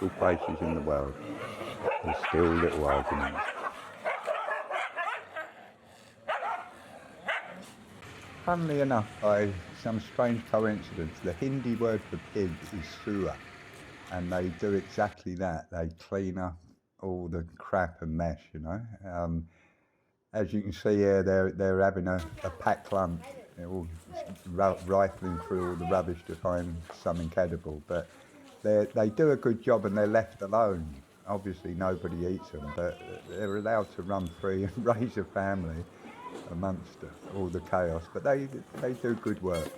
peaceful places in the world. There's still little arguments. Funnily enough, by some strange coincidence, the Hindi word for pig is sura, and they do exactly that. They clean up all the crap and mess, you know. As you can see here, they're having a packed lunch. They're all rifling through all the rubbish to find something edible, but they do a good job and they're left alone. Obviously nobody eats them, but they're allowed to run free and raise a family amongst all the chaos, but they do good work.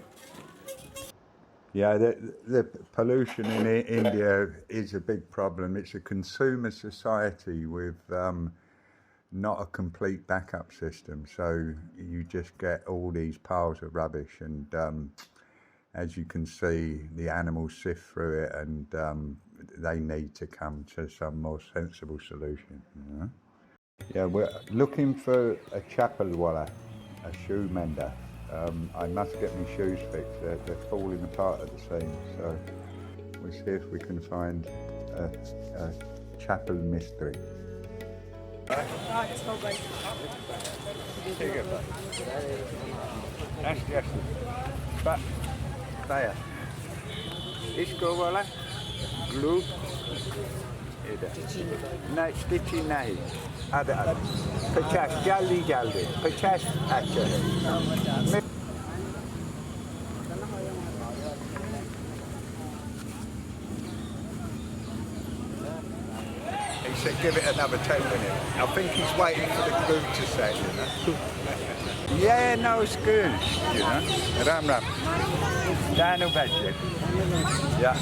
Yeah, the pollution in India is a big problem. It's a consumer society with not a complete backup system, so you just get all these piles of rubbish, and as you can see, the animals sift through it, and they need to come to some more sensible solution, you know? Yeah, we're looking for a chapel wala, a shoe mender. I must get my shoes fixed. They're falling apart at the seams, so we'll see if we can find a chapel mystery. Saya, इसको वाला glue इधर नहीं stitching नहीं ada 50 जल्दी 50 अच्छा He said give it another 10 minutes. I think he's waiting for the glue to set, you know. Yeah, no, it's good, you know. Ram ram. Danu budget. Yeah.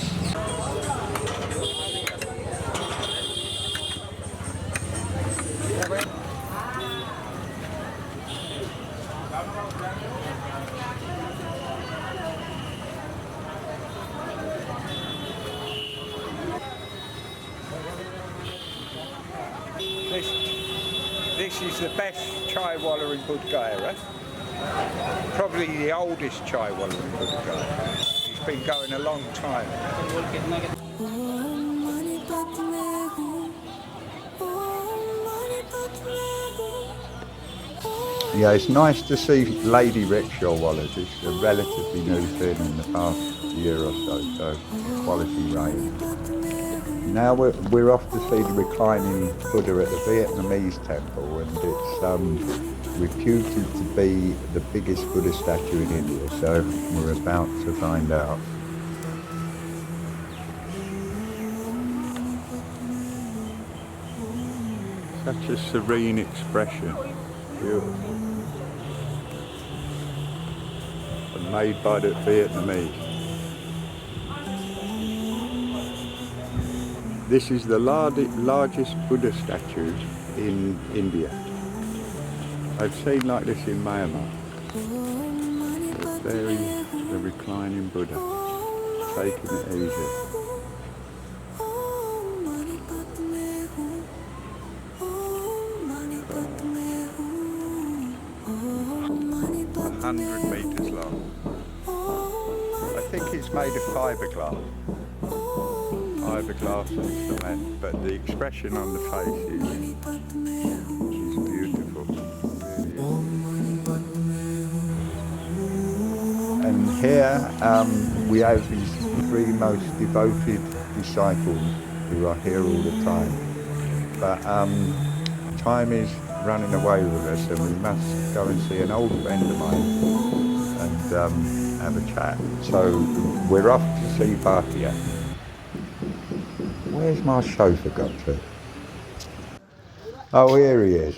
This is the best chai walla in Bodh Gaya, right? Probably the oldest chai walla in Bodh Gaya. It's been going a long time. Yeah, it's nice to see lady rickshaw wallas. It's a relatively new thing in the past year or so quality range. Now we're off to see the reclining Buddha at the Vietnamese temple, and it's reputed to be the biggest Buddha statue in India, so we're about to find out. Such a serene expression, beautiful, and made by the Vietnamese. This is the largest Buddha statue in India. I've seen like this in Myanmar. There is the reclining Buddha, taking it easy. 100 meters long. I think it's made of fiberglass and cement, but the expression on the face is beautiful. And here we have these 3 most devoted disciples who are here all the time. But time is running away with us, and we must go and see an old friend of mine and have a chat. So we're off to see Bodhgaya. Where's my chauffeur got to? Oh, here he is.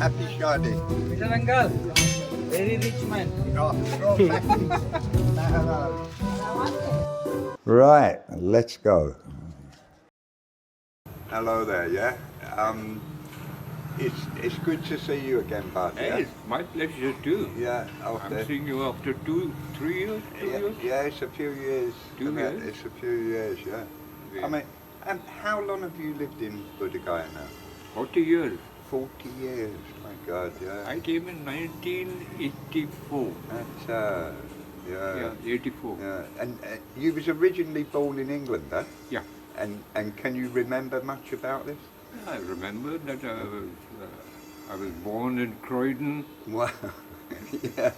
Happy Shadi. Mr. Uncle, very rich man. Oh, Right, let's go. Hello there, yeah. It's good to see you again, bud. Yeah, It's my pleasure too. yeah. I'm After seeing you after 3 years, 2 years. yeah, it's a few years. 2 years. It's a few years, yeah. I Yeah. mean, and how long have you lived in Bodhgaya now? 40 years. 40 years. My God, yeah. I came in 1984. That's yeah. Yeah, 84. Yeah. And you was originally born in England, huh? Yeah. And can you remember much about this? I remember that I was born in Croydon. Wow. Yeah.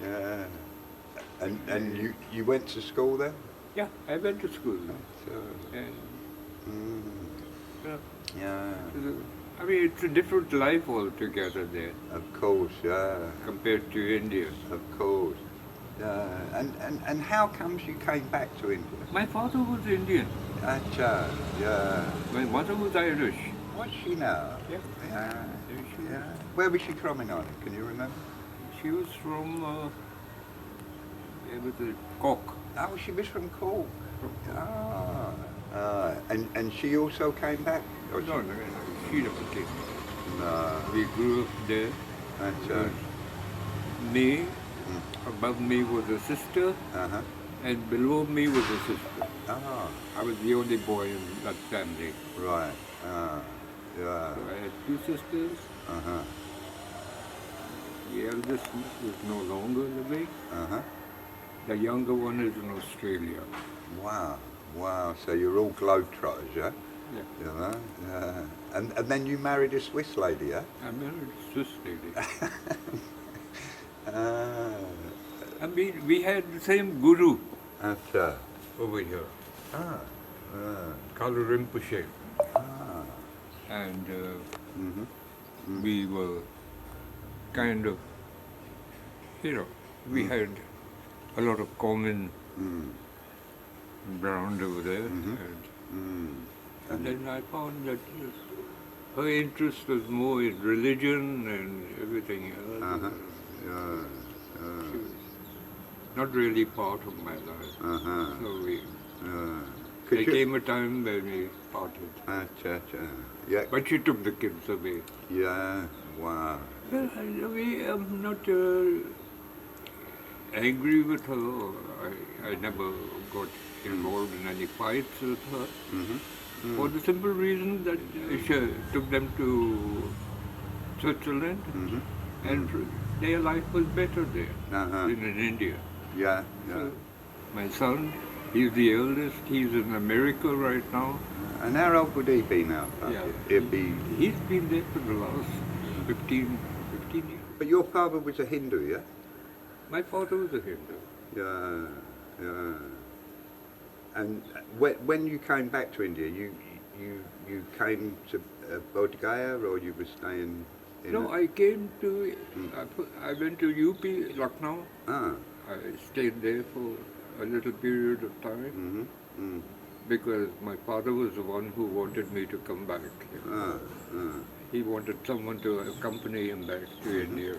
Yeah. And you went to school there? Yeah, I went to school. So, And, mm, yeah, yeah. I mean, it's a different life altogether there Of course, yeah. compared to India. Of course. Yeah. And how comes you came back to India? My father was Indian. Acha, yeah. My mother was Irish. What's she now? Yeah. Yeah. There she Yeah. Where was she from in Ireland? Can you remember? She was from it was a Cork. Oh, she was from Cork. From Cork. And she also came back? Or No, she never came. No. We grew up there. Acha. Me, above me was a sister, Uh-huh. and below me was a sister. Ah, I was the only boy in that family. right. Yeah. So I had two sisters. Uh-huh. The eldest is no longer living. Uh-huh. The younger one is in Australia. Wow. Wow. So you're all globetrotters, yeah? Yeah. You know? Yeah. And then you married a Swiss lady, yeah? I married a Swiss lady. Ah. I mean, we had the same guru Acha. over here, Ah. Kalu Rinpoche. Ah. And Mm-hmm. we were kind of, we had a lot of common ground over there. And then I found that her interest was more in religion and everything else. Uh-huh. Yeah. She was not really part of my life. Uh-huh. So Yeah. there came a time when we parted. Acha. Yeah. But she took the kids away. Yeah. Wow. Well, I'm not angry with her. I never got involved in any fights with her. For the simple reason that she took them to Switzerland and their life was better there Uh-huh. than in India. Yeah. Yeah. So my son, he's the eldest, he's in America right now. And how old would he be now? Yeah. He'd be. He's been there for the last 15 years. But your father was a Hindu, yeah? My father was a Hindu. Yeah. Yeah. And when you came back to India, you came to Bodh Gaya, or you were staying in? No, I came to, I went to UP, Lucknow. Ah. I stayed there for a little period of time because my father was the one who wanted me to come back. He wanted someone to accompany him back to India.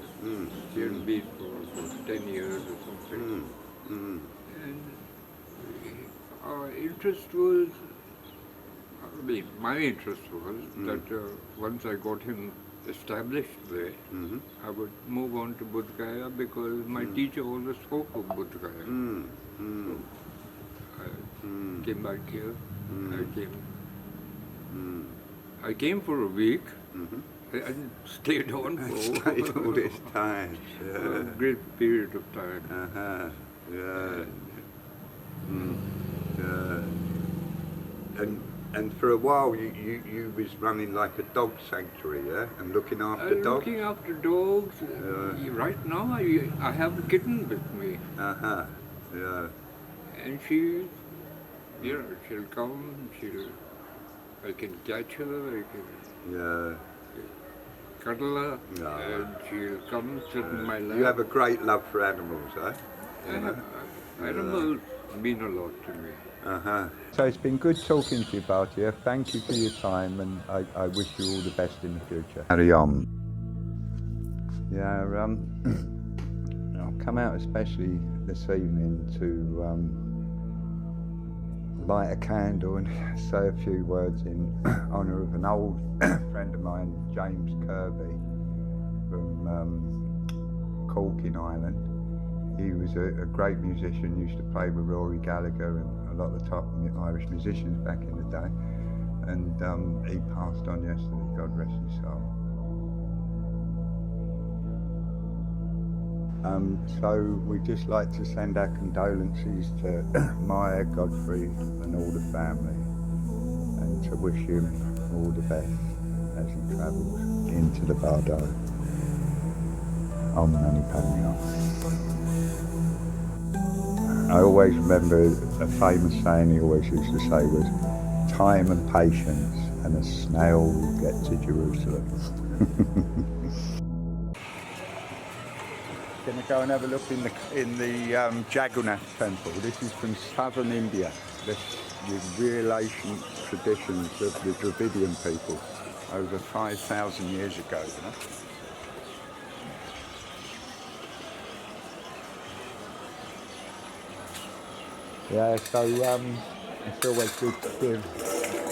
He had been for almost 10 years or something. And our interest was, my interest was that once I got him established there, I would move on to Bodh Gaya because my teacher always spoke of Bodh Gaya. So I came back here. I came for a week. I stayed on Stayed all this time. for a Yeah. great period of time. Uh-huh. Yeah. And for a while you was running like a dog sanctuary, yeah, and looking after dogs. Looking after dogs. Right now, I have a kitten with me, Uh-huh. Yeah. and she'll come. I can catch her. I can Yeah. cuddle her, No. and she'll come sit in my lap. You have a great love for animals, eh? Animals mean a lot to me. Uh-huh. So it's been good talking to you, Bhartia. Thank you for your time, and I wish you all the best in the future. Carry on. Yeah, I'll come out especially this evening to light a candle and say a few words in honour of an old friend of mine, James Kirby, from Corking Island. He was a great musician, used to play with Rory Gallagher and a lot of the top Irish musicians back in the day. And he passed on yesterday, God rest his soul. So we'd just like to send our condolences to Maya, Godfrey and all the family, and to wish him all the best as he travels into the Bodh Gaya. Om Mani Padme Hum. I always remember a famous saying he always used to say was, time and patience and a snail will get to Jerusalem. Going to go and have a look in the Jagannath Temple. This is from southern India. This the real ancient traditions of the Dravidian people over 5,000 years ago. You know? Yeah, so it's always good to give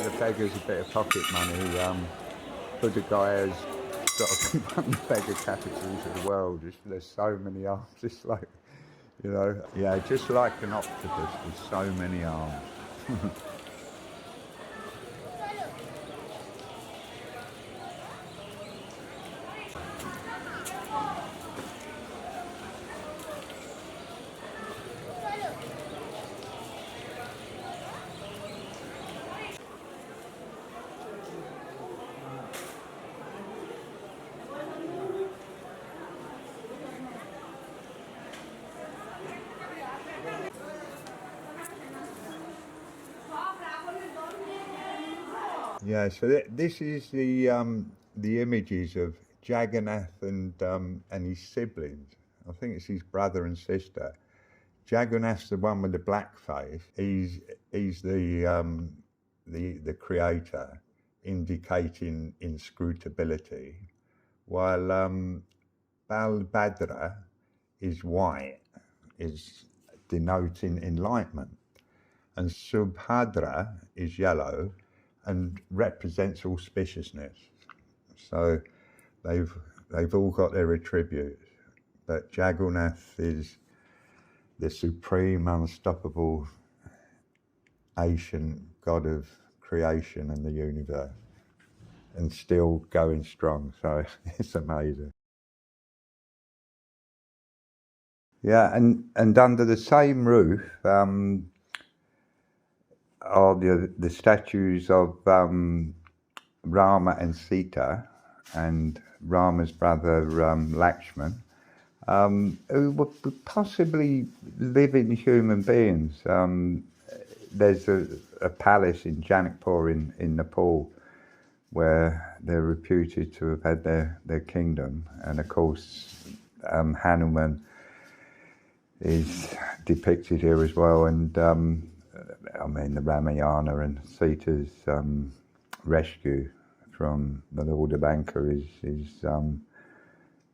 the beggars a bit of pocket money. Bodhgaya's got to be one of the beggar capitals of the world. There's so many arms. It's like, you know, yeah, just like an octopus with so many arms. Yeah, so this is the images of Jagannath and his siblings. I think it's his brother and sister. Jagannath's the one with the black face. He's the creator, indicating inscrutability, while Balbhadra is white, is denoting enlightenment, and Subhadra is yellow and represents auspiciousness. So they've all got their attributes, but Jagannath is the supreme, unstoppable, ancient God of creation and the universe, and still going strong. So it's amazing. Yeah, and under the same roof are the statues of Rama and Sita, and Rama's brother Lakshman, who were possibly living human beings. There's a palace in Janakpur in Nepal where they're reputed to have had their kingdom, and of course Hanuman is depicted here as well, and I mean the Ramayana and Sita's rescue from the Lord of Lanka is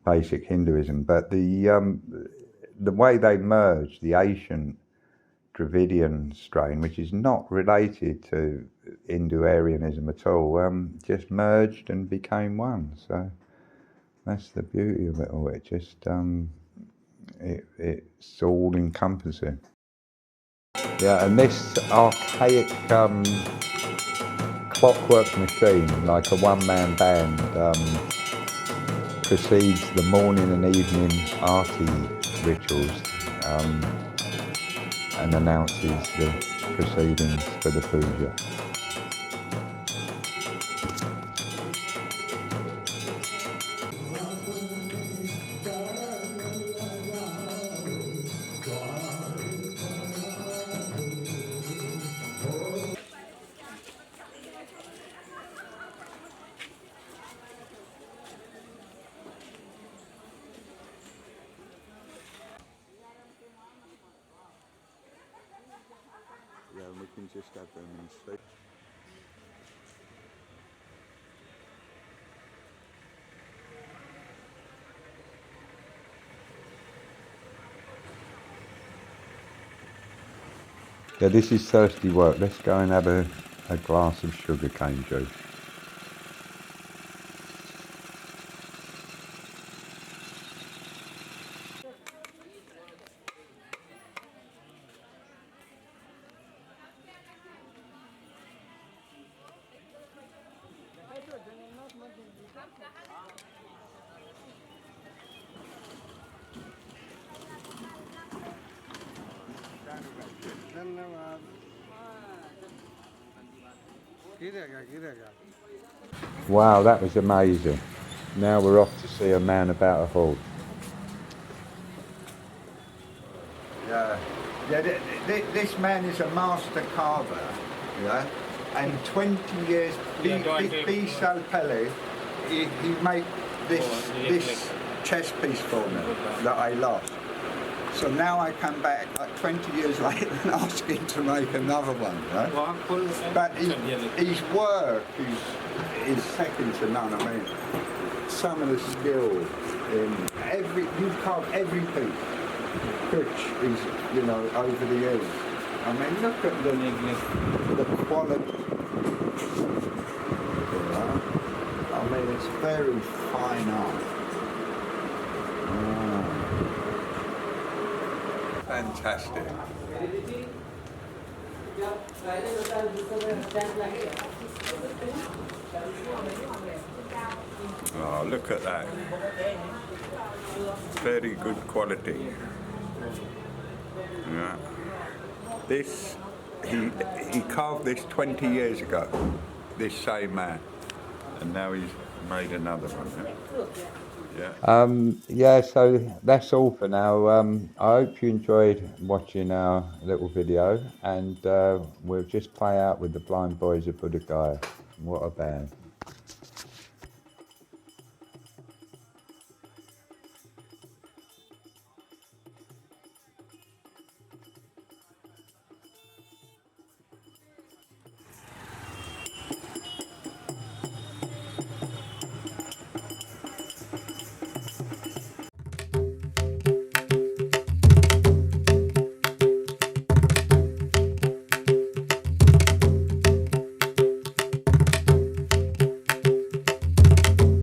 basic Hinduism, but the way they merged the ancient Dravidian strain, which is not related to Hindu-Aryanism at all, just merged and became one. So that's the beauty of it all. It just it's all encompassing. Yeah, and this archaic clockwork machine, like a one-man band, precedes the morning and evening arti rituals and announces the proceedings for the puja. Yeah, and we can just have them and see. Yeah, this is thirsty work. Let's go and have a glass of sugarcane juice. Wow, that was amazing. Now we're off to see a man about a horse. Yeah, this man is a master carver, yeah, and 20 years, Bisal Pele, he made this chess piece for me that I lost. So now I come back like 20 years later and ask him to make another one, right? But his work is second to none. I mean, some of the skill in you carve every piece, which is, you know, over the years. I mean, look at the quality. You know? I mean, it's very fine art. Fantastic. Oh, look at that. Very good quality. Yeah. This, he carved this 20 years ago, this same man. And now he's made another one. Yeah, so that's all for now. I hope you enjoyed watching our little video, and we'll just play out with the Blind Boys of Bodh Gaya. What a band.